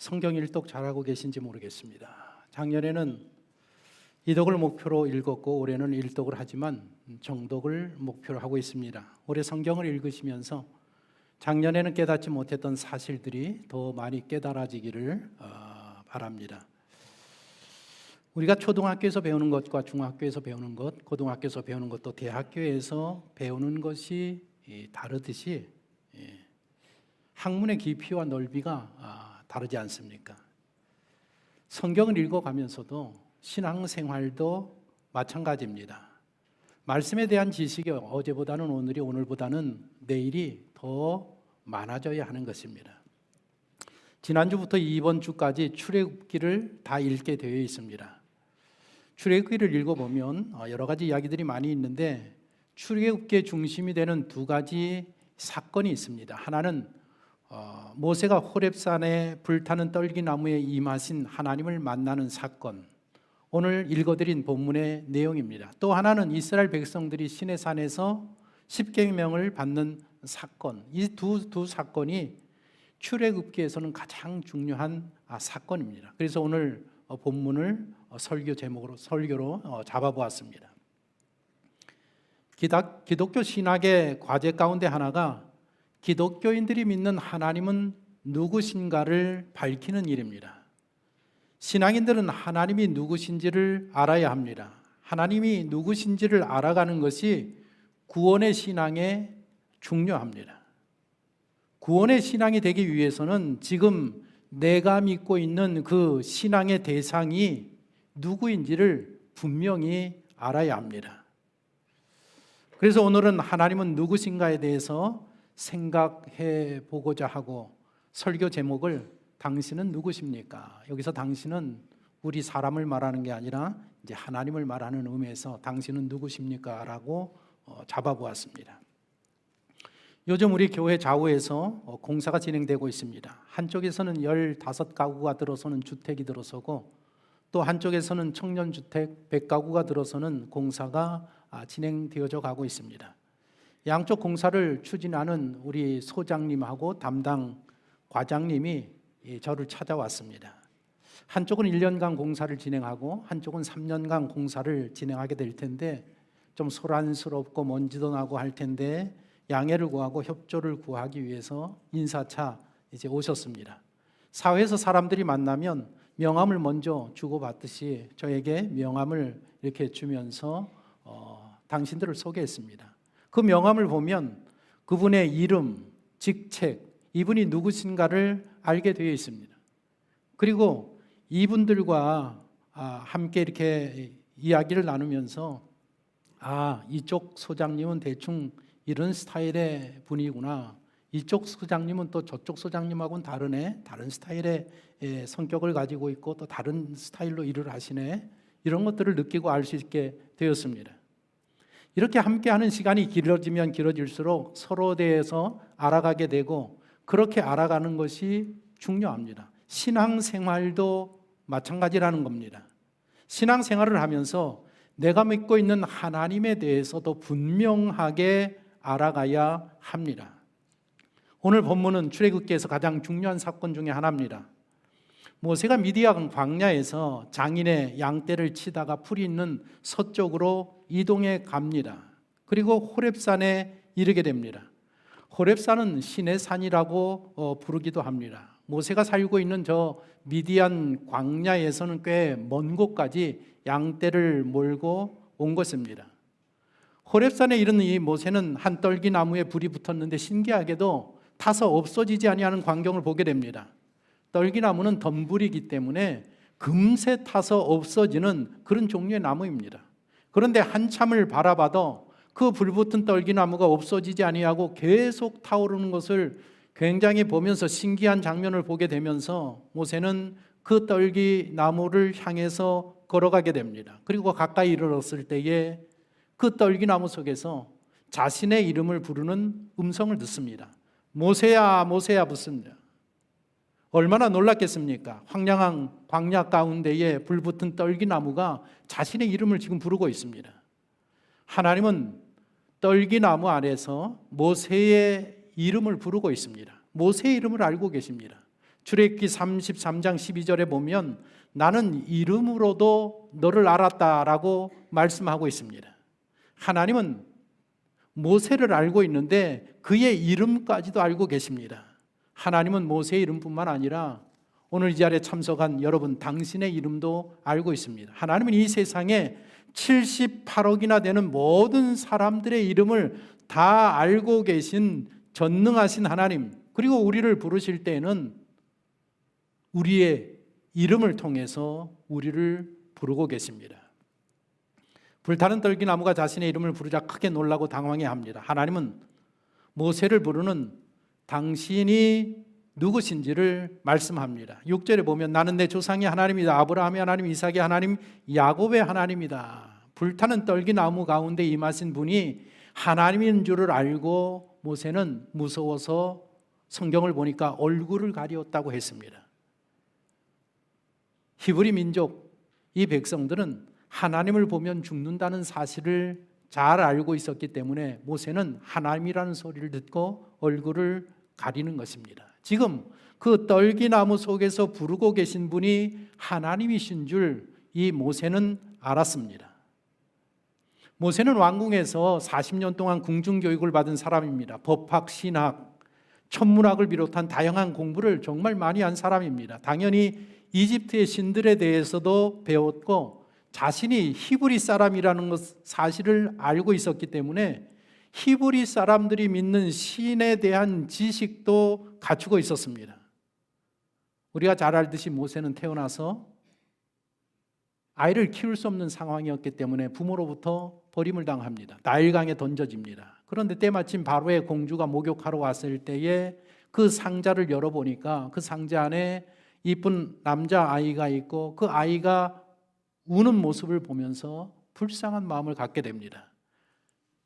성경 일독 잘하고 계신지 모르겠습니다. 작년에는 이독을 목표로 읽었고 올해는 일독을 하지만 정독을 목표로 하고 있습니다. 올해 성경을 읽으시면서 작년에는 깨닫지 못했던 사실들이 더 많이 깨달아지기를 바랍니다. 우리가 초등학교에서 배우는 것과 중학교에서 배우는 것, 고등학교에서 배우는 것도 대학교에서 배우는 것이 다르듯이 학문의 깊이와 넓이가 다르지 않습니까? 성경을 읽어가면서도 신앙생활도 마찬가지입니다. 말씀에 대한 지식이 어제보다는 오늘이, 오늘보다는 내일이 더 많아져야 하는 것입니다. 지난주부터 이번 주까지 출애굽기를 다 읽게 되어 있습니다. 출애굽기를 읽어보면 여러 가지 이야기들이 많이 있는데 출애굽기의 중심이 되는 두 가지 사건이 있습니다. 하나는 모세가 호렙산에 불타는 떨기나무에 임하신 하나님을 만나는 사건, 오늘 읽어드린 본문의 내용입니다. 또 하나는 이스라엘 백성들이 시내산에서 십계명을 받는 사건, 이 두 사건이 출애굽기에서는 가장 중요한 사건입니다. 그래서 오늘 본문을 설교로 잡아보았습니다. 기독교 신학의 과제 가운데 하나가 기독교인들이 믿는 하나님은 누구신가를 밝히는 일입니다. 신앙인들은 하나님이 누구신지를 알아야 합니다. 하나님이 누구신지를 알아가는 것이 구원의 신앙에 중요합니다. 구원의 신앙이 되기 위해서는 지금 내가 믿고 있는 그 신앙의 대상이 누구인지를 분명히 알아야 합니다. 그래서 오늘은 하나님은 누구신가에 대해서 생각해 보고자 하고, 설교 제목을 당신은 누구십니까? 여기서 당신은 우리 사람을 말하는 게 아니라 이제 하나님을 말하는 의미에서 당신은 누구십니까? 라고 잡아보았습니다. 요즘 우리 교회 좌우에서 공사가 진행되고 있습니다. 한쪽에서는 15가구가 들어서는 주택이 들어서고, 또 한쪽에서는 청년주택 100가구가 들어서는 공사가 진행되어져 가고 있습니다. 양쪽 공사를 추진하는 우리 소장님하고 담당 과장님이 저를 찾아왔습니다. 한쪽은 1년간 공사를 진행하고 한쪽은 3년간 공사를 진행하게 될 텐데 좀 소란스럽고 먼지도 나고 할 텐데 양해를 구하고 협조를 구하기 위해서 인사차 이제 오셨습니다. 사회에서 사람들이 만나면 명함을 먼저 주고받듯이 저에게 명함을 이렇게 주면서 당신들을 소개했습니다. 그 명함을 보면 그분의 이름, 직책, 이분이 누구신가를 알게 되어 있습니다. 그리고 이분들과 함께 이렇게 이야기를 나누면서 이쪽 소장님은 대충 이런 스타일의 분이구나, 이쪽 소장님은 또 저쪽 소장님하고는 다른 스타일의 성격을 가지고 있고 또 다른 스타일로 일을 하시네, 이런 것들을 느끼고 알 수 있게 되었습니다. 이렇게 함께하는 시간이 길어지면 길어질수록 서로에 대해서 알아가게 되고, 그렇게 알아가는 것이 중요합니다. 신앙생활도 마찬가지라는 겁니다. 신앙생활을 하면서 내가 믿고 있는 하나님에 대해서도 분명하게 알아가야 합니다. 오늘 본문은 출애굽기에서 가장 중요한 사건 중에 하나입니다. 모세가 미디안 광야에서 장인의 양떼를 치다가 풀이 있는 서쪽으로 이동해 갑니다. 그리고 호렙산에 이르게 됩니다. 호렙산은 신의 산이라고 부르기도 합니다. 모세가 살고 있는 저 미디안 광야에서는 꽤 먼 곳까지 양떼를 몰고 온 것입니다. 호렙산에 이르는 이 모세는 한 떨기나무에 불이 붙었는데 신기하게도 타서 없어지지 아니하는 광경을 보게 됩니다. 떨기나무는 덤불이기 때문에 금세 타서 없어지는 그런 종류의 나무입니다. 그런데 한참을 바라봐도 그 불붙은 떨기나무가 없어지지 아니하고 계속 타오르는 것을 굉장히 보면서 신기한 장면을 보게 되면서 모세는 그 떨기나무를 향해서 걸어가게 됩니다. 그리고 가까이 이르렀을 때에 그 떨기나무 속에서 자신의 이름을 부르는 음성을 듣습니다. 모세야, 모세야 붙습니다. 얼마나 놀랐겠습니까? 황량한 광야 가운데에 불붙은 떨기나무가 자신의 이름을 지금 부르고 있습니다. 하나님은 떨기나무 안에서 모세의 이름을 부르고 있습니다. 모세의 이름을 알고 계십니다. 출애굽기 33장 12절에 보면 나는 이름으로도 너를 알았다라고 말씀하고 있습니다. 하나님은 모세를 알고 있는데 그의 이름까지도 알고 계십니다. 하나님은 모세의 이름뿐만 아니라 오늘 이 자리에 참석한 여러분 당신의 이름도 알고 있습니다. 하나님은 이 세상에 78억이나 되는 모든 사람들의 이름을 다 알고 계신 전능하신 하나님, 그리고 우리를 부르실 때에는 우리의 이름을 통해서 우리를 부르고 계십니다. 불타는 떨기나무가 자신의 이름을 부르자 크게 놀라고 당황해합니다. 하나님은 모세를 부르는 당신이 누구신지를 말씀합니다. 6절에 보면 나는 내 조상의 하나님이다. 아브라함의 하나님, 이삭의 하나님, 야곱의 하나님이다. 불타는 떨기나무 가운데 임하신 분이 하나님인 줄을 알고 모세는 무서워서 성경을 보니까 얼굴을 가리었다고 했습니다. 히브리 민족, 이 백성들은 하나님을 보면 죽는다는 사실을 잘 알고 있었기 때문에 모세는 하나님이라는 소리를 듣고 얼굴을 가리는 것입니다. 지금 그 떨기나무 속에서 부르고 계신 분이 하나님이신 줄 이 모세는 알았습니다. 모세는 왕궁에서 40년 동안 궁중교육을 받은 사람입니다. 법학, 신학, 천문학을 비롯한 다양한 공부를 정말 많이 한 사람입니다. 당연히 이집트의 신들에 대해서도 배웠고 자신이 히브리 사람이라는 것 사실을 알고 있었기 때문에 히브리 사람들이 믿는 신에 대한 지식도 갖추고 있었습니다. 우리가 잘 알듯이 모세는 태어나서 아이를 키울 수 없는 상황이었기 때문에 부모로부터 버림을 당합니다. 나일강에 던져집니다. 그런데 때마침 바로의 공주가 목욕하러 왔을 때에 그 상자를 열어보니까 그 상자 안에 이쁜 남자아이가 있고 그 아이가 우는 모습을 보면서 불쌍한 마음을 갖게 됩니다.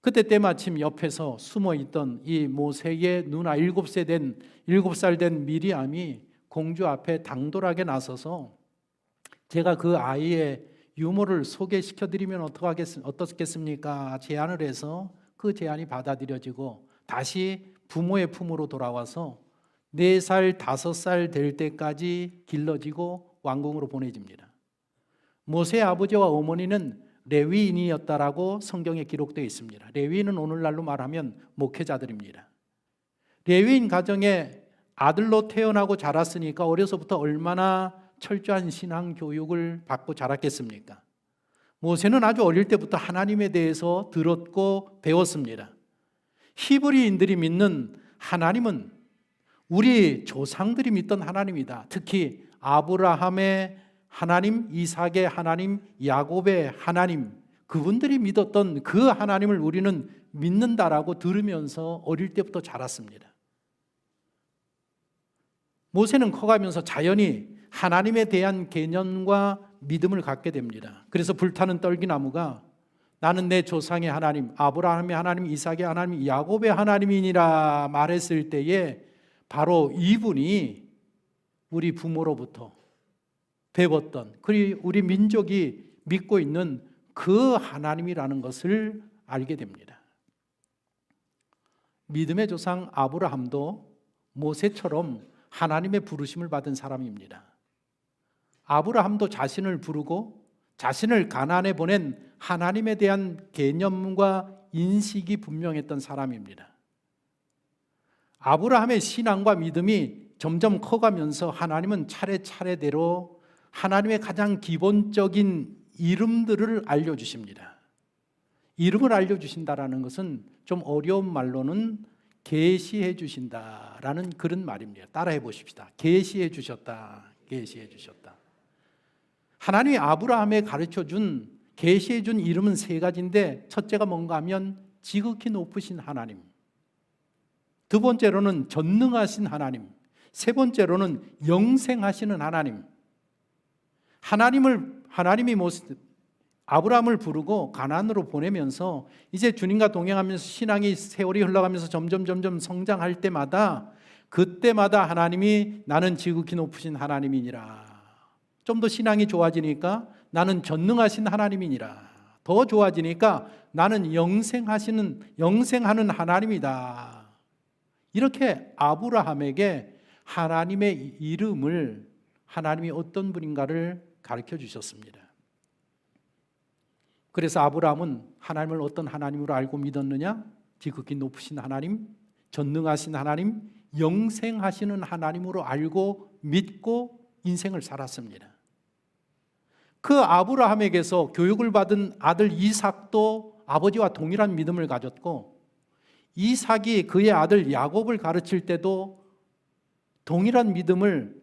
그때 때마침 옆에서 숨어있던 이 모세의 누나 7살 된 미리암이 공주 앞에 당돌하게 나서서 제가 그 아이의 유모를 소개시켜드리면 어떻겠습니까? 제안을 해서 그 제안이 받아들여지고 다시 부모의 품으로 돌아와서 4살, 5살 될 때까지 길러지고 왕궁으로 보내집니다. 모세의 아버지와 어머니는 레위인이었다라고 성경에 기록되어 있습니다. 레위인은 오늘날로 말하면 목회자들입니다. 레위인 가정에 아들로 태어나고 자랐으니까 어려서부터 얼마나 철저한 신앙 교육을 받고 자랐겠습니까? 모세는 아주 어릴 때부터 하나님에 대해서 들었고 배웠습니다. 히브리인들이 믿는 하나님은 우리 조상들이 믿던 하나님이다. 특히 아브라함의 하나님, 이삭의 하나님, 야곱의 하나님, 그분들이 믿었던 그 하나님을 우리는 믿는다라고 들으면서 어릴 때부터 자랐습니다. 모세는 커가면서 자연히 하나님에 대한 개념과 믿음을 갖게 됩니다. 그래서 불타는 떨기나무가 나는 내 조상의 하나님, 아브라함의 하나님, 이삭의 하나님, 야곱의 하나님이니라 말했을 때에 바로 이분이 우리 부모로부터 배웠던, 그리고 우리 민족이 믿고 있는 그 하나님이라는 것을 알게 됩니다. 믿음의 조상 아브라함도 모세처럼 하나님의 부르심을 받은 사람입니다. 아브라함도 자신을 부르고 자신을 가나안에 보낸 하나님에 대한 개념과 인식이 분명했던 사람입니다. 아브라함의 신앙과 믿음이 점점 커가면서 하나님은 차례차례대로 하나님의 가장 기본적인 이름들을 알려주십니다. 이름을 알려주신다라는 것은 좀 어려운 말로는 계시해 주신다라는 그런 말입니다. 따라해 보십시다. 계시해 주셨다. 계시해 주셨다. 하나님이 아브라함에 가르쳐준 계시해준 이름은 3가지인데 첫째가 뭔가 하면 지극히 높으신 하나님, 두 번째로는 전능하신 하나님, 세 번째로는 영생하시는 하나님. 하나님이 아브라함을 부르고 가나안으로 보내면서 이제 주님과 동행하면서 신앙이 세월이 흘러가면서 점점 성장할 때마다 그때마다 하나님이 나는 지극히 높으신 하나님이니라. 좀 더 신앙이 좋아지니까 나는 전능하신 하나님이니라. 더 좋아지니까 나는 영생하는 하나님이다. 이렇게 아브라함에게 하나님의 이름을 하나님이 어떤 분인가를 가르쳐 주셨습니다. 그래서 아브라함은 하나님을 어떤 하나님으로 알고 믿었느냐? 지극히 높으신 하나님, 전능하신 하나님, 영생하시는 하나님으로 알고 믿고 인생을 살았습니다. 그 아브라함에게서 교육을 받은 아들 이삭도 아버지와 동일한 믿음을 가졌고, 이삭이 그의 아들 야곱을 가르칠 때도 동일한 믿음을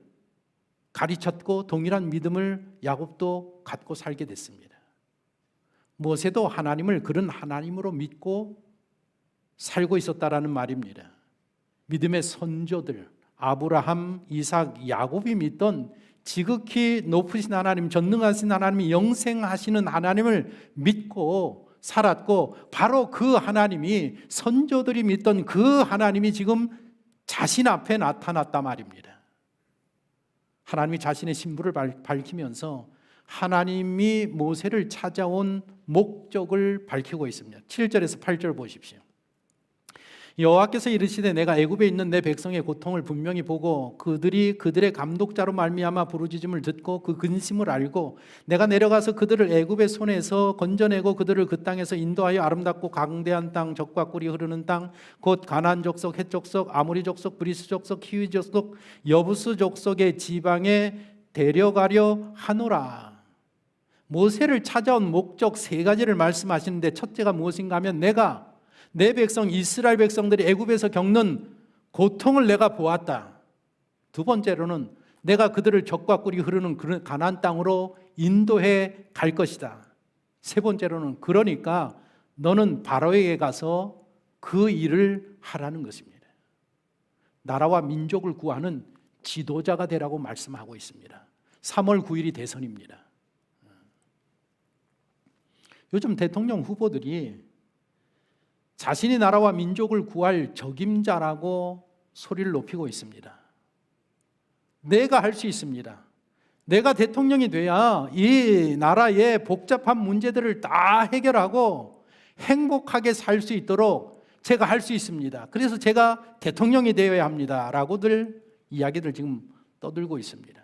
가르쳤고 동일한 믿음을 야곱도 갖고 살게 됐습니다. 모세도 하나님을 그런 하나님으로 믿고 살고 있었다라는 말입니다. 믿음의 선조들 아브라함, 이삭, 야곱이 믿던 지극히 높으신 하나님, 전능하신 하나님, 영생하시는 하나님을 믿고 살았고, 바로 그 하나님이, 선조들이 믿던 그 하나님이 지금 자신 앞에 나타났단 말입니다. 하나님이 자신의 신부를 밝히면서 하나님이 모세를 찾아온 목적을 밝히고 있습니다. 7절에서 8절 보십시오. 여호와께서 이르시되 내가 애굽에 있는 내 백성의 고통을 분명히 보고 그들이 그들의 감독자로 말미암아 부르짖음을 듣고 그 근심을 알고 내가 내려가서 그들을 애굽의 손에서 건져내고 그들을 그 땅에서 인도하여 아름답고 강대한 땅, 젖과 꿀이 흐르는 땅, 곧 가나안 족속, 헷 족속, 아모리 족속, 브리스 족속, 히위 족속, 여부스 족속의 지방에 데려가려 하노라. 모세를 찾아온 목적 세 가지를 말씀하시는데, 첫째가 무엇인가 하면 내가 내 백성 이스라엘 백성들이 애굽에서 겪는 고통을 내가 보았다. 두 번째로는 내가 그들을 젖과 꿀이 흐르는 그런 가나안 땅으로 인도해 갈 것이다. 세 번째로는 그러니까 너는 바로에게 가서 그 일을 하라는 것입니다. 나라와 민족을 구하는 지도자가 되라고 말씀하고 있습니다. 3월 9일이 대선입니다. 요즘 대통령 후보들이 자신이 나라와 민족을 구할 적임자라고 소리를 높이고 있습니다. 내가 할 수 있습니다. 내가 대통령이 돼야 이 나라의 복잡한 문제들을 다 해결하고 행복하게 살 수 있도록 제가 할 수 있습니다. 그래서 제가 대통령이 되어야 합니다. 라고들 이야기를 지금 떠들고 있습니다.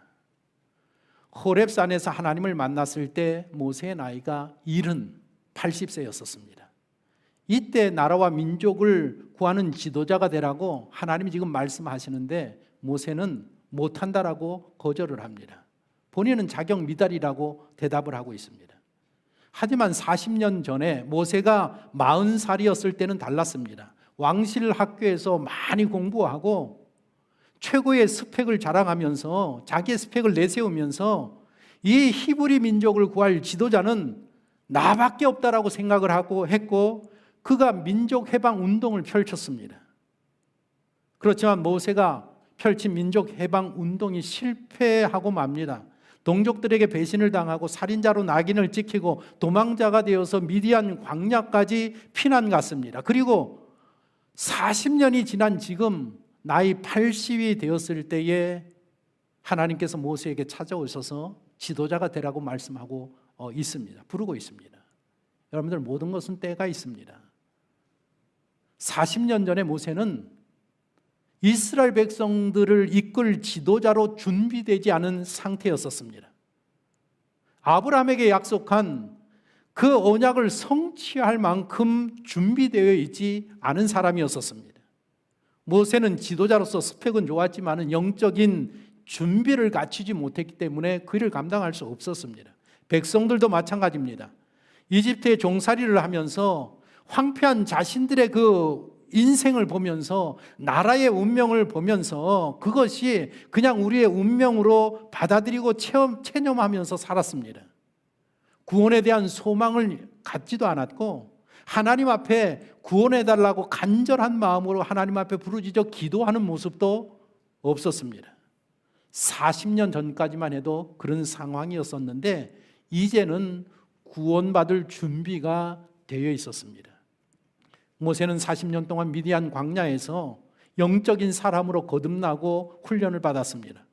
호렙산에서 하나님을 만났을 때 모세의 나이가 80세였었습니다. 이때 나라와 민족을 구하는 지도자가 되라고 하나님이 지금 말씀하시는데 모세는 못한다라고 거절을 합니다. 본인은 자격 미달이라고 대답을 하고 있습니다. 하지만 40년 전에 모세가 40살이었을 때는 달랐습니다. 왕실 학교에서 많이 공부하고 최고의 스펙을 자랑하면서 자기의 스펙을 내세우면서 이 히브리 민족을 구할 지도자는 나밖에 없다라고 생각을 하고 했고, 그가 민족 해방 운동을 펼쳤습니다. 그렇지만 모세가 펼친 민족 해방 운동이 실패하고 맙니다. 동족들에게 배신을 당하고 살인자로 낙인을 찍히고 도망자가 되어서 미디안 광야까지 피난 갔습니다. 그리고 40년이 지난 지금 나이 80이 되었을 때에 하나님께서 모세에게 찾아오셔서 지도자가 되라고 말씀하고 있습니다. 부르고 있습니다. 여러분들, 모든 것은 때가 있습니다. 40년 전에 모세는 이스라엘 백성들을 이끌 지도자로 준비되지 않은 상태였었습니다. 아브라함에게 약속한 그 언약을 성취할 만큼 준비되어 있지 않은 사람이었었습니다. 모세는 지도자로서 스펙은 좋았지만 영적인 준비를 갖추지 못했기 때문에 그 일을 감당할 수 없었습니다. 백성들도 마찬가지입니다. 이집트에 종살이를 하면서 황폐한 자신들의 그 인생을 보면서, 나라의 운명을 보면서 그것이 그냥 우리의 운명으로 받아들이고 체념하면서 살았습니다. 구원에 대한 소망을 갖지도 않았고, 하나님 앞에 구원해달라고 간절한 마음으로 하나님 앞에 부르짖어 기도하는 모습도 없었습니다. 40년 전까지만 해도 그런 상황이었었는데 이제는 구원받을 준비가 되어 있었습니다. 모세는 40년 동안 미디안 광야에서 영적인 사람으로 거듭나고 훈련을 받았습니다.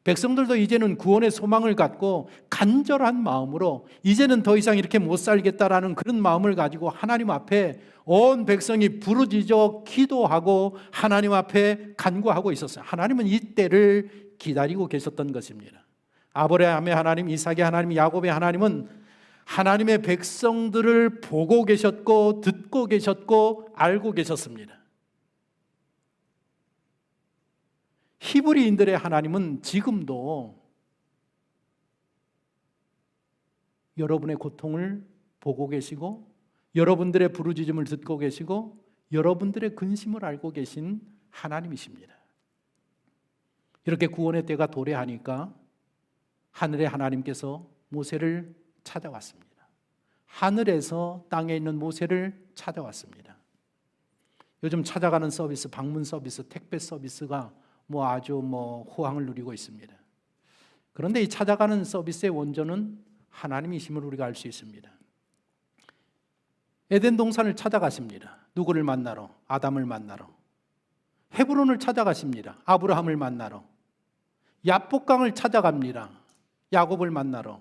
백성들도 이제는 구원의 소망을 갖고 간절한 마음으로 이제는 더 이상 이렇게 못 살겠다라는 그런 마음을 가지고 하나님 앞에 온 백성이 부르짖어 기도하고 하나님 앞에 간구하고 있었어요. 하나님은 이 때를 기다리고 계셨던 것입니다. 아브라함의 하나님, 이삭의 하나님, 야곱의 하나님은 하나님의 백성들을 보고 계셨고 듣고 계셨고 알고 계셨습니다. 히브리인들의 하나님은 지금도 여러분의 고통을 보고 계시고 여러분들의 부르짖음을 듣고 계시고 여러분들의 근심을 알고 계신 하나님이십니다. 이렇게 구원의 때가 도래하니까 하늘의 하나님께서 모세를 찾아왔습니다. 하늘에서 땅에 있는 모세를 찾아왔습니다. 요즘 찾아가는 서비스, 방문 서비스, 택배 서비스가 아주 호황을 누리고 있습니다. 그런데 이 찾아가는 서비스의 원조는 하나님이심을 우리가 알 수 있습니다. 에덴 동산을 찾아가십니다. 누구를 만나러? 아담을 만나러. 헤브론을 찾아가십니다. 아브라함을 만나러. 야복강을 찾아갑니다. 야곱을 만나러.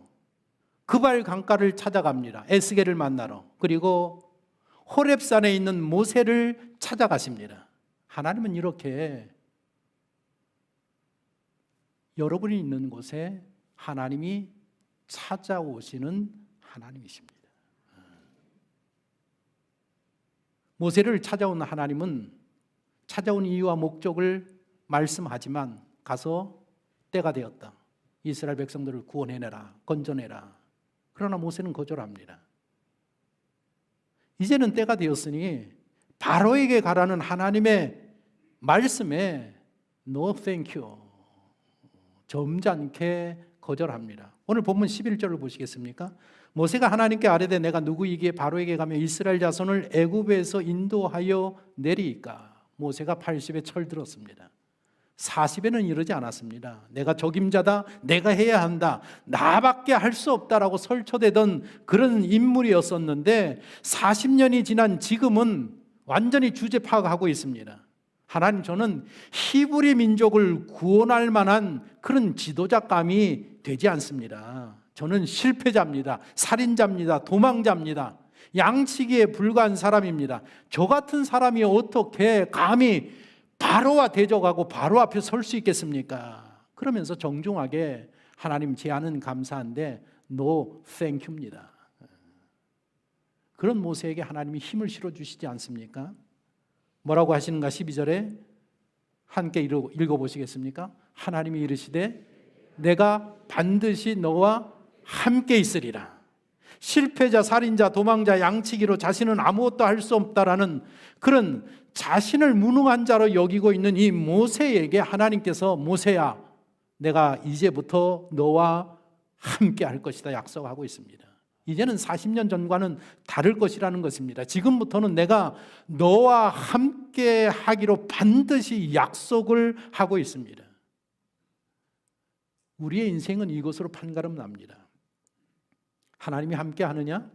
그발 강가를 찾아갑니다. 에스겔을 만나러. 그리고 호렙산에 있는 모세를 찾아가십니다. 하나님은 이렇게 여러분이 있는 곳에 하나님이 찾아오시는 하나님이십니다. 모세를 찾아온 하나님은 찾아온 이유와 목적을 말씀하지만 가서 때가 되었다. 이스라엘 백성들을 구원해내라, 건져내라. 그러나 모세는 거절합니다. 이제는 때가 되었으니 바로에게 가라는 하나님의 말씀에 No thank you. 점잖게 거절합니다. 오늘 본문 11절을 보시겠습니까? 모세가 하나님께 아뢰되 내가 누구이기에 바로에게 가며 이스라엘 자손을 애굽에서 인도하여 내리이까. 모세가 80에 철들었습니다. 40에는 이르지 않았습니다. 내가 적임자다, 내가 해야 한다, 나밖에 할 수 없다라고 설쳐대던 그런 인물이었었는데 40년이 지난 지금은 완전히 주제 파악하고 있습니다. 하나님, 저는 히브리 민족을 구원할 만한 그런 지도자감이 되지 않습니다. 저는 실패자입니다. 살인자입니다. 도망자입니다. 양치기에 불과한 사람입니다. 저 같은 사람이 어떻게 감히 바로와 대적하고 바로 앞에 설 수 있겠습니까? 그러면서 정중하게 하나님 제안은 감사한데 No thank you입니다. 그런 모세에게 하나님이 힘을 실어주시지 않습니까? 뭐라고 하시는가? 12절에 함께 읽어보시겠습니까? 하나님이 이르시되 내가 반드시 너와 함께 있으리라. 실패자, 살인자, 도망자, 양치기로 자신은 아무것도 할 수 없다라는 그런 자신을 무능한 자로 여기고 있는 이 모세에게 하나님께서 모세야, 내가 이제부터 너와 함께 할 것이다 약속하고 있습니다. 이제는 40년 전과는 다를 것이라는 것입니다. 지금부터는 내가 너와 함께 하기로 반드시 약속을 하고 있습니다. 우리의 인생은 이것으로 판가름 납니다. 하나님이 함께 하느냐,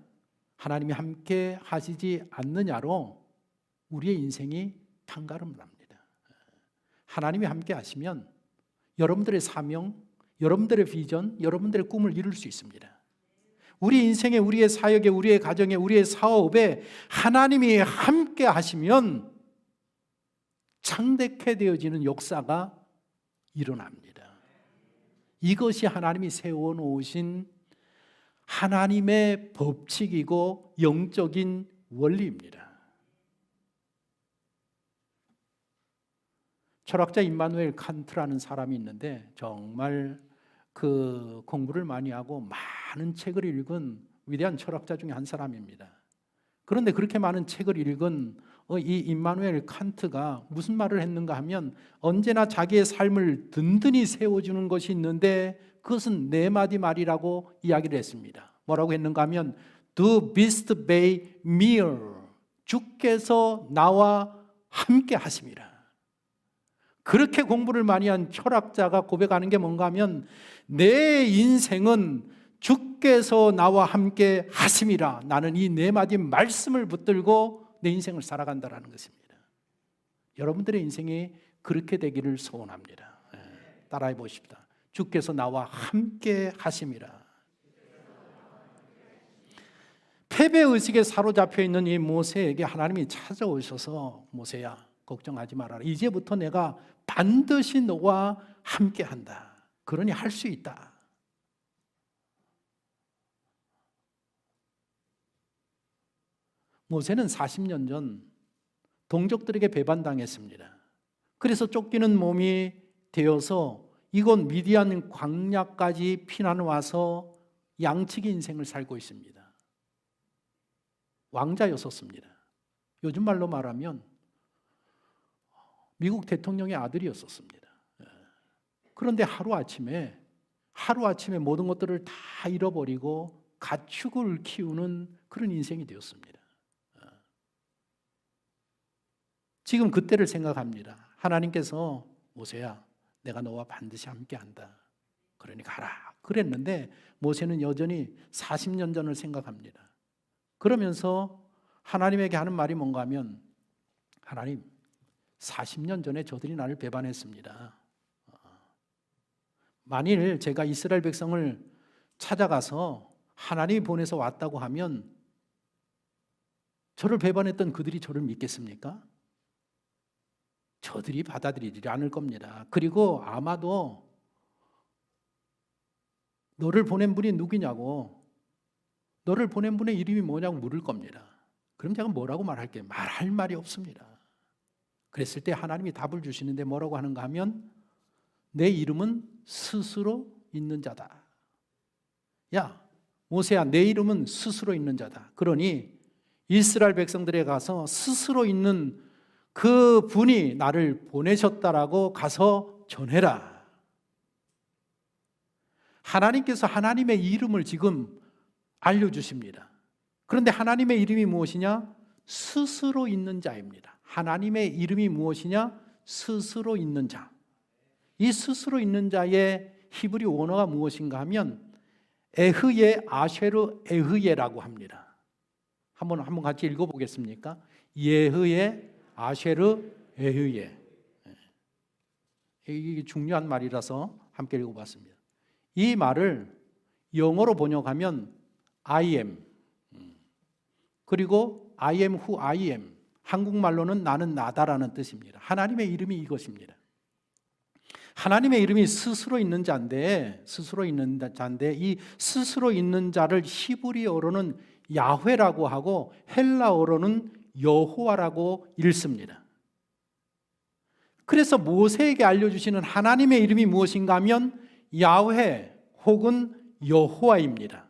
하나님이 함께 하시지 않느냐로 우리의 인생이 판가름 납니다. 하나님이 함께 하시면 여러분들의 사명, 여러분들의 비전, 여러분들의 꿈을 이룰 수 있습니다. 우리 인생에, 우리의 사역에, 우리의 가정에, 우리의 사업에 하나님이 함께 하시면 창대케 되어지는 역사가 일어납니다. 이것이 하나님이 세워놓으신 하나님의 법칙이고 영적인 원리입니다. 철학자 임마누엘 칸트라는 사람이 있는데 정말 그 공부를 많이 하고 많은 책을 읽은 위대한 철학자 중에 한 사람입니다. 그런데 그렇게 많은 책을 읽은 이 임마누엘 칸트가 무슨 말을 했는가 하면 언제나 자기의 삶을 든든히 세워주는 것이 있는데 그것은 네 마디 말이라고 이야기를 했습니다. 뭐라고 했는가 하면 Do beast by mir. 주께서 나와 함께 하심이라. 그렇게 공부를 많이 한 철학자가 고백하는 게 뭔가 하면 내 인생은 주께서 나와 함께 하심이라. 나는 이 네 마디 말씀을 붙들고 내 인생을 살아간다는 것입니다. 여러분들의 인생이 그렇게 되기를 소원합니다. 따라해 보십시다. 주께서 나와 함께 하심이라. 패배의식에 사로잡혀 있는 이 모세에게 하나님이 찾아오셔서 모세야 걱정하지 말아라. 이제부터 내가 반드시 너와 함께 한다. 그러니 할 수 있다. 모세는 40년 전 동족들에게 배반당했습니다. 그래서 쫓기는 몸이 되어서 이곳 미디안 광야까지 피난 와서 양치기 인생을 살고 있습니다. 왕자였었습니다. 요즘 말로 말하면 미국 대통령의 아들이었었습니다. 그런데 하루아침에 모든 것들을 다 잃어버리고 가축을 키우는 그런 인생이 되었습니다. 지금 그때를 생각합니다. 하나님께서 모세야 내가 너와 반드시 함께한다. 그러니 가라. 그랬는데 모세는 여전히 40년 전을 생각합니다. 그러면서 하나님에게 하는 말이 뭔가 하면 하나님 40년 전에 저들이 나를 배반했습니다. 만일 제가 이스라엘 백성을 찾아가서 하나님이 보내서 왔다고 하면 저를 배반했던 그들이 저를 믿겠습니까? 저들이 받아들이지 않을 겁니다. 그리고 아마도 너를 보낸 분이 누구냐고, 너를 보낸 분의 이름이 뭐냐고 물을 겁니다. 그럼 제가 뭐라고 말할게요? 말할 말이 없습니다. 그랬을 때 하나님이 답을 주시는데 뭐라고 하는가 하면 내 이름은 스스로 있는 자다. 야 모세야 내 이름은 스스로 있는 자다. 그러니 이스라엘 백성들에 가서 스스로 있는 그 분이 나를 보내셨다라고 가서 전해라. 하나님께서 하나님의 이름을 지금 알려주십니다. 그런데 하나님의 이름이 무엇이냐? 스스로 있는 자입니다. 하나님의 이름이 무엇이냐? 스스로 있는 자. 이 스스로 있는 자의 히브리 원어가 무엇인가 하면 에흐예 아쉐르 에흐예라고 합니다. 한번 같이 읽어보겠습니까? 예흐예 아쉐르 에흐예. 이게 중요한 말이라서 함께 읽어봤습니다. 이 말을 영어로 번역하면 I am 그리고 I am who I am, 한국말로는 나는 나다라는 뜻입니다. 하나님의 이름이 이것입니다. 하나님의 이름이 스스로 있는 자인데 이 스스로 있는 자를 히브리어로는 야훼라고 하고 헬라어로는 여호와라고 읽습니다. 그래서 모세에게 알려주시는 하나님의 이름이 무엇인가 하면 야훼 혹은 여호와입니다.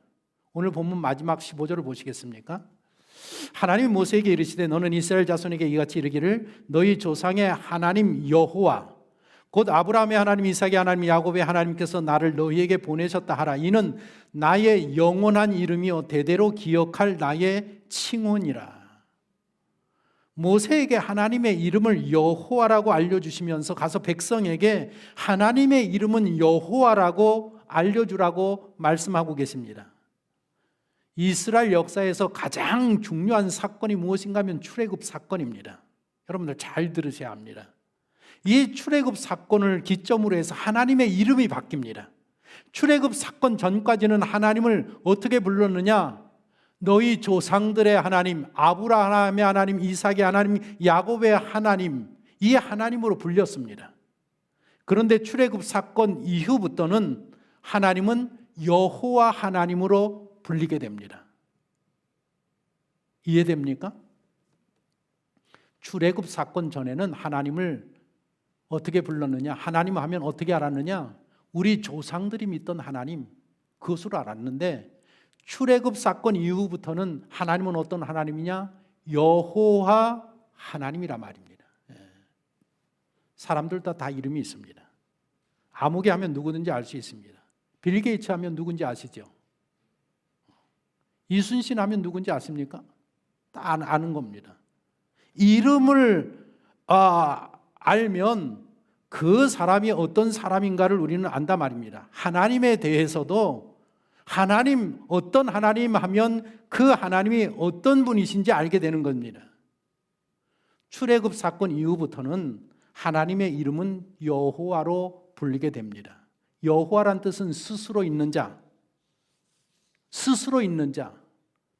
오늘 본문 마지막 15절을 보시겠습니까? 하나님이 모세에게 이르시되 너는 이스라엘 자손에게 이같이 이르기를 너희 조상의 하나님 여호와 곧 아브라함의 하나님 이삭의 하나님 야곱의 하나님께서 나를 너희에게 보내셨다 하라. 이는 나의 영원한 이름이요 대대로 기억할 나의 칭혼이라. 모세에게 하나님의 이름을 여호와라고 알려주시면서 가서 백성에게 하나님의 이름은 여호와라고 알려주라고 말씀하고 계십니다. 이스라엘 역사에서 가장 중요한 사건이 무엇인가 하면 출애굽 사건입니다. 여러분들 잘 들으셔야 합니다. 이 출애굽 사건을 기점으로 해서 하나님의 이름이 바뀝니다. 출애굽 사건 전까지는 하나님을 어떻게 불렀느냐? 너희 조상들의 하나님, 아브라함의 하나님, 이삭의 하나님, 야곱의 하나님, 이 하나님으로 불렸습니다. 그런데 출애굽 사건 이후부터는 하나님은 여호와 하나님으로 불리게 됩니다. 이해됩니까? 출애굽 사건 전에는 하나님을 어떻게 불렀느냐? 하나님 하면 어떻게 알았느냐? 우리 조상들이 믿던 하나님, 그것으로 알았는데 출애굽 사건 이후부터는 하나님은 어떤 하나님이냐? 여호와 하나님이라 말입니다. 사람들도 다 이름이 있습니다. 아무개 하면 누구든지 알 수 있습니다. 빌 게이츠 하면 누군지 아시죠? 이순신 하면 누군지 아십니까? 다 아는 겁니다. 이름을 알면 그 사람이 어떤 사람인가를 우리는 안다 말입니다. 하나님에 대해서도 하나님, 어떤 하나님 하면 그 하나님이 어떤 분이신지 알게 되는 겁니다. 출애굽 사건 이후부터는 하나님의 이름은 여호와로 불리게 됩니다. 여호와란 뜻은 스스로 있는 자, 스스로 있는 자.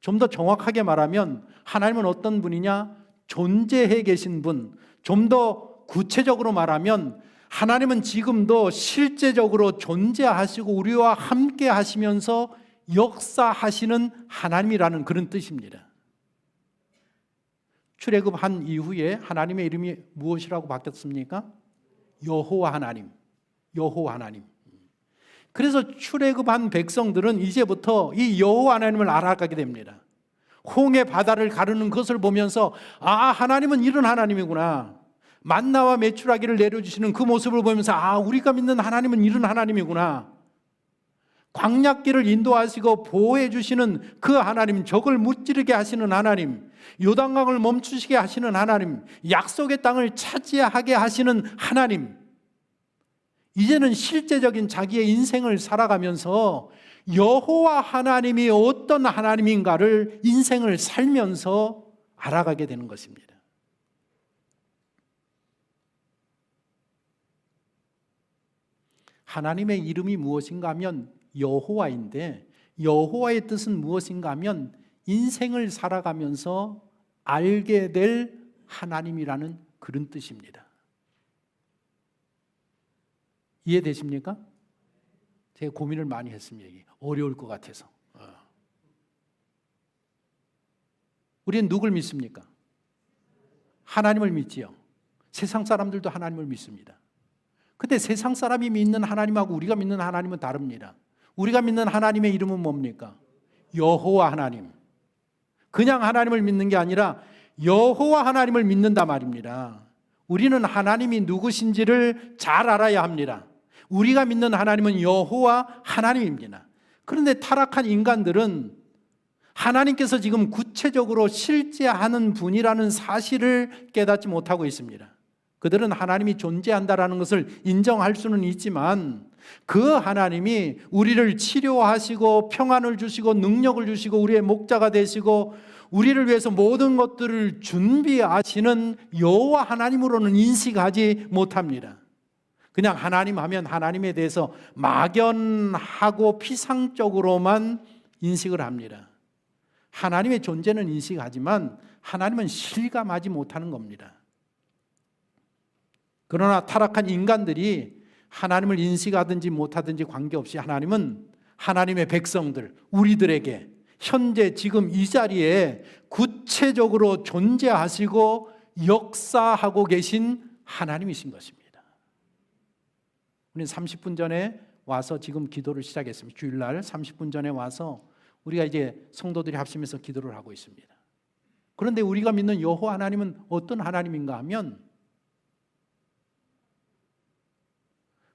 좀 더 정확하게 말하면 하나님은 어떤 분이냐? 존재해 계신 분. 좀 더 구체적으로 말하면 하나님은 지금도 실제적으로 존재하시고 우리와 함께 하시면서 역사하시는 하나님이라는 그런 뜻입니다. 출애굽한 이후에 하나님의 이름이 무엇이라고 바뀌었습니까? 여호와 하나님. 여호와 하나님. 그래서 출애굽한 백성들은 이제부터 이 여호와 하나님을 알아가게 됩니다. 홍해 바다를 가르는 것을 보면서 하나님은 이런 하나님이구나. 만나와 메추라기를 내려주시는 그 모습을 보면서 우리가 믿는 하나님은 이런 하나님이구나. 광야길을 인도하시고 보호해 주시는 그 하나님, 적을 무찌르게 하시는 하나님, 요단강을 멈추시게 하시는 하나님, 약속의 땅을 차지하게 하시는 하나님. 이제는 실제적인 자기의 인생을 살아가면서 여호와 하나님이 어떤 하나님인가를 인생을 살면서 알아가게 되는 것입니다. 하나님의 이름이 무엇인가 하면 여호와인데, 여호와의 뜻은 무엇인가 하면 인생을 살아가면서 알게 될 하나님이라는 그런 뜻입니다. 이해되십니까? 제가 고민을 많이 했습니다. 어려울 것 같아서. 우리는 누굴 믿습니까? 하나님을 믿지요. 세상 사람들도 하나님을 믿습니다. 근데 세상 사람이 믿는 하나님하고 우리가 믿는 하나님은 다릅니다. 우리가 믿는 하나님의 이름은 뭡니까? 여호와 하나님. 그냥 하나님을 믿는 게 아니라 여호와 하나님을 믿는다 말입니다. 우리는 하나님이 누구신지를 잘 알아야 합니다. 우리가 믿는 하나님은 여호와 하나님입니다. 그런데 타락한 인간들은 하나님께서 지금 구체적으로 실제하는 분이라는 사실을 깨닫지 못하고 있습니다. 그들은 하나님이 존재한다라는 것을 인정할 수는 있지만 그 하나님이 우리를 치료하시고 평안을 주시고 능력을 주시고 우리의 목자가 되시고 우리를 위해서 모든 것들을 준비하시는 여호와 하나님으로는 인식하지 못합니다. 그냥 하나님 하면 하나님에 대해서 막연하고 피상적으로만 인식을 합니다. 하나님의 존재는 인식하지만 하나님은 실감하지 못하는 겁니다. 그러나 타락한 인간들이 하나님을 인식하든지 못하든지 관계없이 하나님은 하나님의 백성들, 우리들에게 현재 지금 이 자리에 구체적으로 존재하시고 역사하고 계신 하나님이신 것입니다. 우리는 30분 전에 와서 지금 기도를 시작했습니다. 주일날 30분 전에 와서 우리가 이제 성도들이 합심해서 기도를 하고 있습니다. 그런데 우리가 믿는 여호와 하나님은 어떤 하나님인가 하면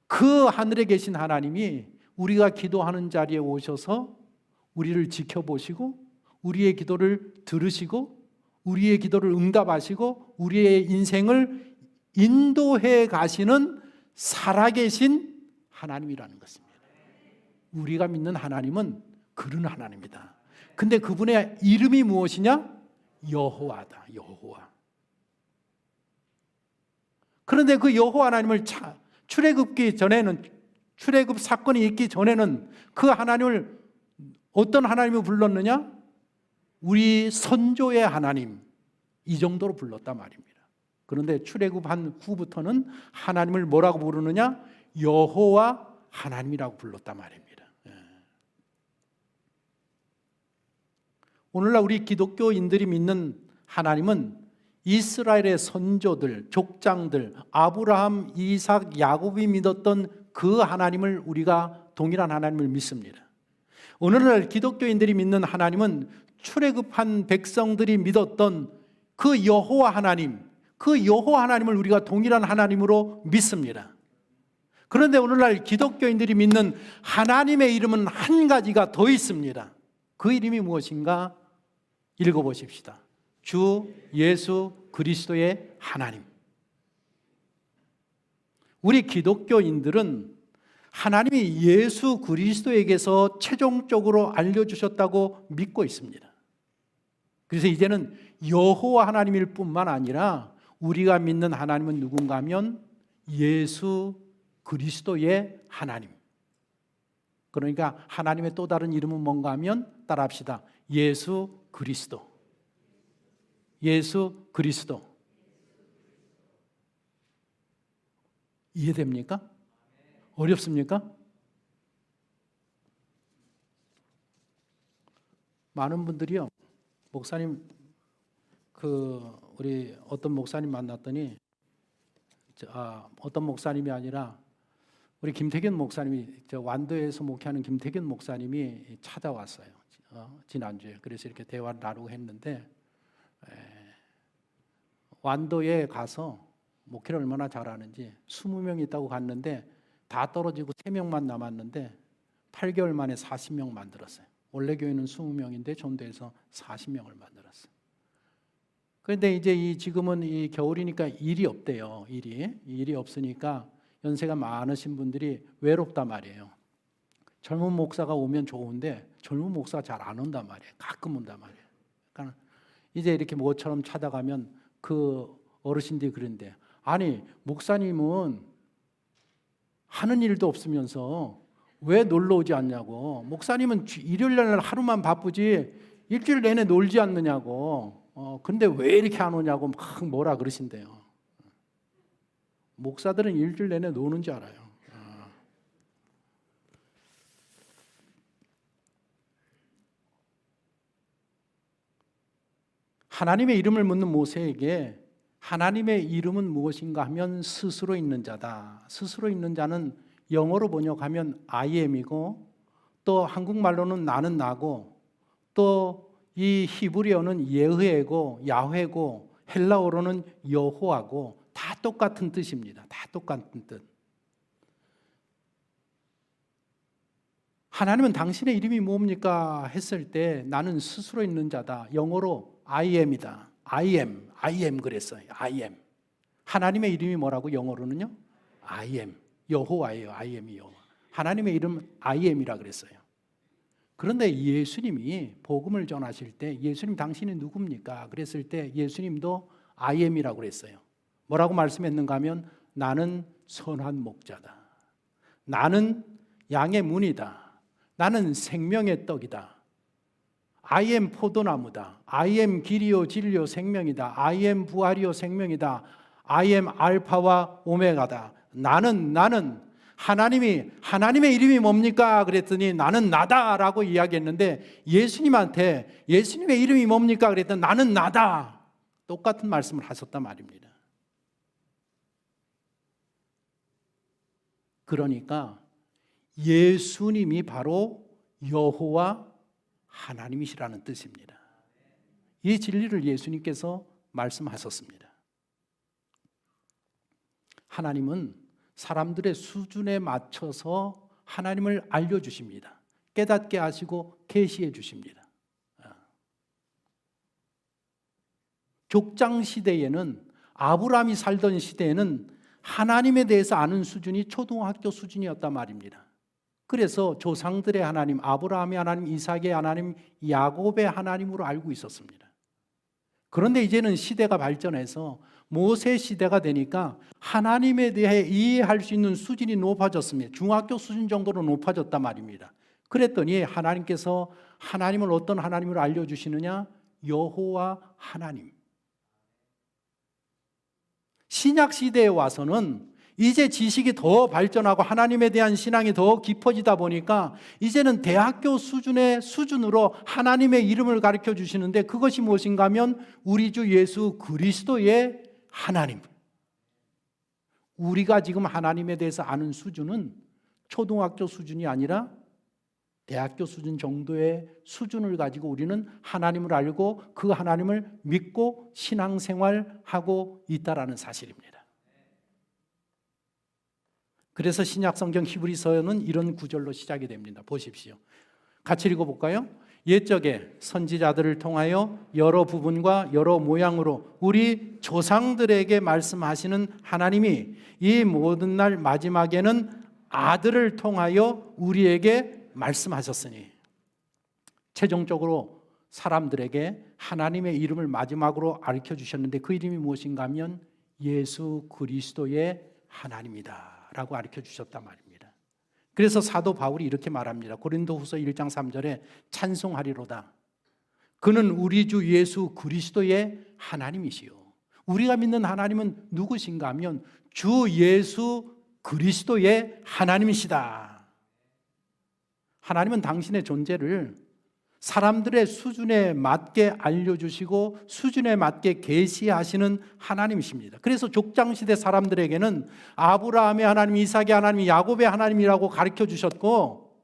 그 하늘에 계신 하나님이 우리가 기도하는 자리에 오셔서 우리를 지켜보시고 우리의 기도를 들으시고 우리의 기도를 응답하시고 우리의 인생을 인도해 가시는 살아계신 하나님이라는 것입니다. 우리가 믿는 하나님은 그런 하나님이다. 근데 그분의 이름이 무엇이냐? 여호와다. 여호와. 그런데 그 여호와 하나님을 출애굽기 전에는, 출애굽 사건이 있기 전에는 그 하나님을 어떤 하나님을 불렀느냐? 우리 선조의 하나님, 이 정도로 불렀단 말입니다. 그런데 출애굽한 후부터는 하나님을 뭐라고 부르느냐? 여호와 하나님이라고 불렀단 말입니다. 오늘날 우리 기독교인들이 믿는 하나님은 이스라엘의 선조들, 족장들, 아브라함, 이삭, 야곱이 믿었던 그 하나님을 우리가 동일한 하나님을 믿습니다. 오늘날 기독교인들이 믿는 하나님은 출애굽한 백성들이 믿었던 그 여호와 하나님, 그 여호와 하나님을 우리가 동일한 하나님으로 믿습니다. 그런데 오늘날 기독교인들이 믿는 하나님의 이름은 한 가지가 더 있습니다. 그 이름이 무엇인가? 읽어보십시다. 주 예수 그리스도의 하나님. 우리 기독교인들은 하나님이 예수 그리스도에게서 최종적으로 알려주셨다고 믿고 있습니다. 그래서 이제는 여호와 하나님일 뿐만 아니라 우리가 믿는 하나님은 누군가 하면 예수 그리스도의 하나님. 그러니까 하나님의 또 다른 이름은 뭔가 하면 따라합시다. 예수 그리스도. 예수 그리스도. 이해됩니까? 어렵습니까? 많은 분들이요, 목사님, 우리 어떤 목사님 만났더니, 어떤 목사님이 아니라 우리 김태균 목사님이, 완도에서 목회하는 김태균 목사님이 찾아왔어요. 지난주에. 그래서 이렇게 대화를 나누고 했는데, 완도에 가서 목회를 얼마나 잘하는지 20명 있다고 갔는데 다 떨어지고 3명만 남았는데 8개월 만에 40명 만들었어요. 원래 교회는 20명인데 전도해서 40명을 만들었어요. 그런데 이제 지금은 이 겨울이니까 일이 없대요. 일이 없으니까 연세가 많으신 분들이 외롭단 말이에요. 젊은 목사가 오면 좋은데 젊은 목사가 잘 안 온단 말이에요. 가끔 온단 말이에요. 그러니까 이제 이렇게 뭐처럼 찾아가면 그 어르신들이 그런데, 아니 목사님은 하는 일도 없으면서 왜 놀러 오지 않냐고. 목사님은 일요일 날 하루만 바쁘지 일주일 내내 놀지 않느냐고. 근데 왜 이렇게 안 오냐고 막 뭐라 그러신대요. 목사들은 일주일 내내 노는 줄 알아요. 하나님의 이름을 묻는 모세에게 하나님의 이름은 무엇인가 하면 스스로 있는 자다. 스스로 있는 자는 영어로 번역하면 I am이고, 또 한국말로는 나는 나고, 또 이 히브리어는 예흐에고 야훼고 헬라어로는 여호와고 다 똑같은 뜻입니다. 다 똑같은 뜻. 하나님은 당신의 이름이 뭡니까 했을 때 나는 스스로 있는 자다. 영어로 I am이다. I am 그랬어요. I am. 하나님의 이름이 뭐라고 영어로는요? I am. 여호와예요. I am이 여호와. 하나님의 이름 I am이라 그랬어요. 그런데 예수님이 복음을 전하실 때 예수님 당신이 누굽니까? 그랬을 때 예수님도 I am이라고 그랬어요. 뭐라고 말씀했는가 하면 나는 선한 목자다. 나는 양의 문이다. 나는 생명의 떡이다. I am 포도나무다. I am 길이요 진리요 생명이다. I am 부활이요 생명이다. I am 알파와 오메가다. 나는 하나님의 이름이 뭡니까? 그랬더니 나는 나다라고 이야기했는데 예수님한테 예수님의 이름이 뭡니까? 그랬더니 나는 나다. 똑같은 말씀을 하셨단 말입니다. 그러니까 예수님이 바로 여호와 하나님이시라는 뜻입니다. 이 진리를 예수님께서 말씀하셨습니다. 하나님은 사람들의 수준에 맞춰서 하나님을 알려주십니다. 깨닫게 하시고 계시해 주십니다. 족장시대에는, 아브라함이 살던 시대에는 하나님에 대해서 아는 수준이 초등학교 수준이었단 말입니다. 그래서 조상들의 하나님, 아브라함의 하나님, 이삭의 하나님, 야곱의 하나님으로 알고 있었습니다. 그런데 이제는 시대가 발전해서 모세 시대가 되니까 하나님에 대해 이해할 수 있는 수준이 높아졌습니다. 중학교 수준 정도로 높아졌단 말입니다. 그랬더니 하나님께서 하나님을 어떤 하나님으로 알려주시느냐? 여호와 하나님. 신약 시대에 와서는 이제 지식이 더 발전하고 하나님에 대한 신앙이 더 깊어지다 보니까 이제는 대학교 수준의 수준으로 하나님의 이름을 가르쳐 주시는데 그것이 무엇인가 하면 우리 주 예수 그리스도의 하나님. 우리가 지금 하나님에 대해서 아는 수준은 초등학교 수준이 아니라 대학교 수준 정도의 수준을 가지고 우리는 하나님을 알고 그 하나님을 믿고 신앙생활하고 있다라는 사실입니다. 그래서 신약성경 히브리서는 이런 구절로 시작이 됩니다. 보십시오. 같이 읽어볼까요? 옛적에 선지자들을 통하여 여러 부분과 여러 모양으로 우리 조상들에게 말씀하시는 하나님이 이 모든 날 마지막에는 아들을 통하여 우리에게 말씀하셨으니, 최종적으로 사람들에게 하나님의 이름을 마지막으로 가르쳐 주셨는데 그 이름이 무엇인가 하면 예수 그리스도의 하나님이다 라고 가르쳐 주셨단 말입니다. 그래서 사도 바울이 이렇게 말합니다. 고린도후서 1장 3절에 찬송하리로다. 그는 우리 주 예수 그리스도의 하나님이시요. 우리가 믿는 하나님은 누구신가 하면 주 예수 그리스도의 하나님이시다. 하나님은 당신의 존재를 사람들의 수준에 맞게 알려주시고 수준에 맞게 계시하시는 하나님이십니다. 그래서 족장시대 사람들에게는 아브라함의 하나님, 이삭의 하나님, 야곱의 하나님이라고 가르쳐 주셨고,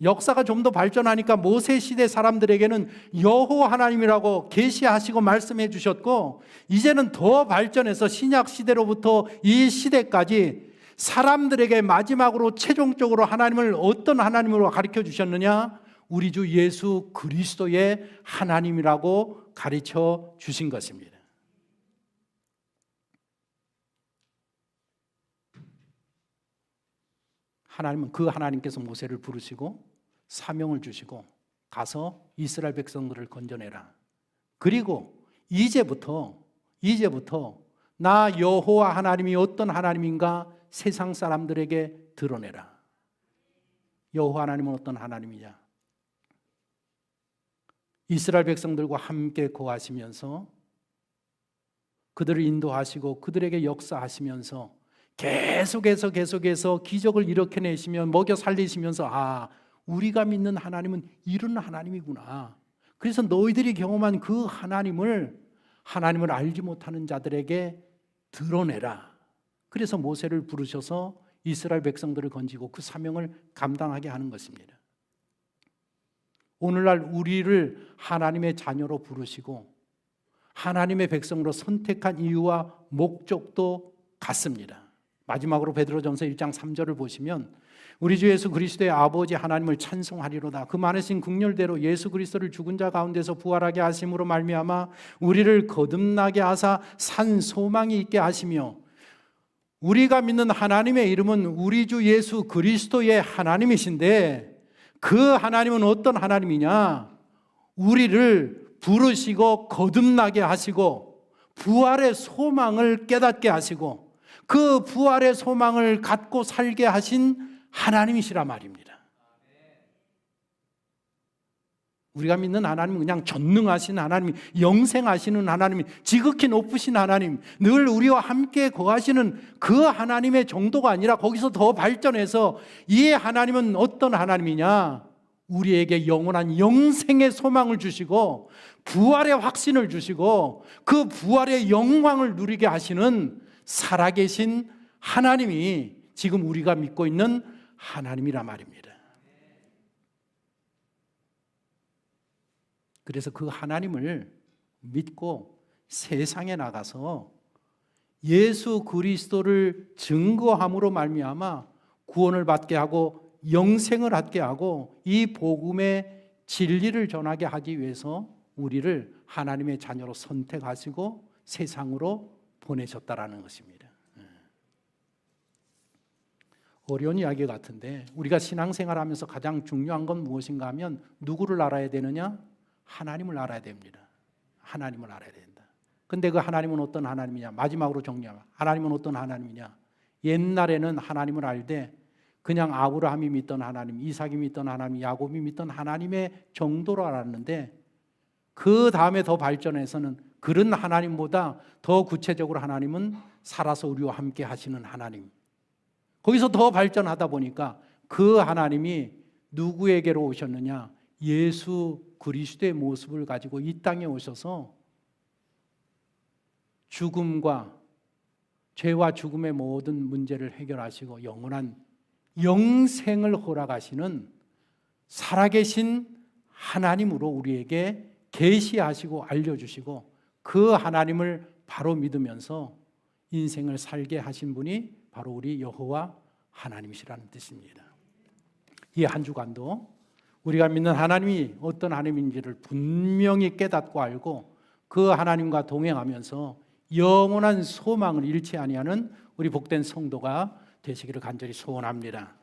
역사가 좀 더 발전하니까 모세 시대 사람들에게는 여호와 하나님이라고 계시하시고 말씀해 주셨고, 이제는 더 발전해서 신약 시대로부터 이 시대까지 사람들에게 마지막으로 최종적으로 하나님을 어떤 하나님으로 가르쳐 주셨느냐? 우리 주 예수 그리스도의 하나님이라고 가르쳐 주신 것입니다. 하나님은 그 하나님께서 모세를 부르시고 사명을 주시고 가서 이스라엘 백성들을 건져내라. 그리고 이제부터 나 여호와 하나님이 어떤 하나님인가 세상 사람들에게 드러내라. 여호와 하나님은 어떤 하나님이냐? 이스라엘 백성들과 함께 거하시면서 그들을 인도하시고 그들에게 역사하시면서 계속해서 기적을 일으켜내시며 먹여 살리시면서 우리가 믿는 하나님은 이런 하나님이구나. 그래서 너희들이 경험한 그 하나님을 알지 못하는 자들에게 드러내라. 그래서 모세를 부르셔서 이스라엘 백성들을 건지고 그 사명을 감당하게 하는 것입니다. 오늘날 우리를 하나님의 자녀로 부르시고 하나님의 백성으로 선택한 이유와 목적도 같습니다. 마지막으로 베드로전서 1장 3절을 보시면 우리 주 예수 그리스도의 아버지 하나님을 찬송하리로다. 그 많으신 긍휼대로 예수 그리스도를 죽은 자 가운데서 부활하게 하심으로 말미암아 우리를 거듭나게 하사 산 소망이 있게 하시며, 우리가 믿는 하나님의 이름은 우리 주 예수 그리스도의 하나님이신데, 그 하나님은 어떤 하나님이냐? 우리를 부르시고 거듭나게 하시고 부활의 소망을 깨닫게 하시고 그 부활의 소망을 갖고 살게 하신 하나님이시라 말입니다. 우리가 믿는 하나님은 그냥 전능하신 하나님, 영생하시는 하나님, 지극히 높으신 하나님, 늘 우리와 함께 거하시는 그 하나님의 정도가 아니라 거기서 더 발전해서 이 하나님은 어떤 하나님이냐? 우리에게 영원한 영생의 소망을 주시고 부활의 확신을 주시고 그 부활의 영광을 누리게 하시는 살아계신 하나님이 지금 우리가 믿고 있는 하나님이라 말입니다. 그래서 그 하나님을 믿고 세상에 나가서 예수 그리스도를 증거함으로 말미암아 구원을 받게 하고 영생을 얻게 하고 이 복음의 진리를 전하게 하기 위해서 우리를 하나님의 자녀로 선택하시고 세상으로 보내셨다라는 것입니다. 어려운 이야기 같은데 우리가 신앙생활하면서 가장 중요한 건 무엇인가 하면 누구를 알아야 되느냐? 하나님을 알아야 됩니다. 하나님을 알아야 된다. 근데 그 하나님은 어떤 하나님이냐? 마지막으로 정리하면 하나님은 어떤 하나님이냐? 옛날에는 하나님을 알되 그냥 아브라함이 믿던 하나님, 이삭이 믿던 하나님, 야곱이 믿던 하나님의 정도로 알았는데 그 다음에 더 발전해서는 그런 하나님보다 더 구체적으로 하나님은 살아서 우리와 함께 하시는 하나님. 거기서 더 발전하다 보니까 그 하나님이 누구에게로 오셨느냐? 예수 그리스도의 모습을 가지고 이 땅에 오셔서 죽음과 죄와 죽음의 모든 문제를 해결하시고 영원한 영생을 허락하시는 살아계신 하나님으로 우리에게 계시하시고 알려주시고 그 하나님을 바로 믿으면서 인생을 살게 하신 분이 바로 우리 여호와 하나님이시라는 뜻입니다. 이 한 주간도 우리가 믿는 하나님이 어떤 하나님인지를 분명히 깨닫고 알고 그 하나님과 동행하면서 영원한 소망을 잃지 아니하는 우리 복된 성도가 되시기를 간절히 소원합니다.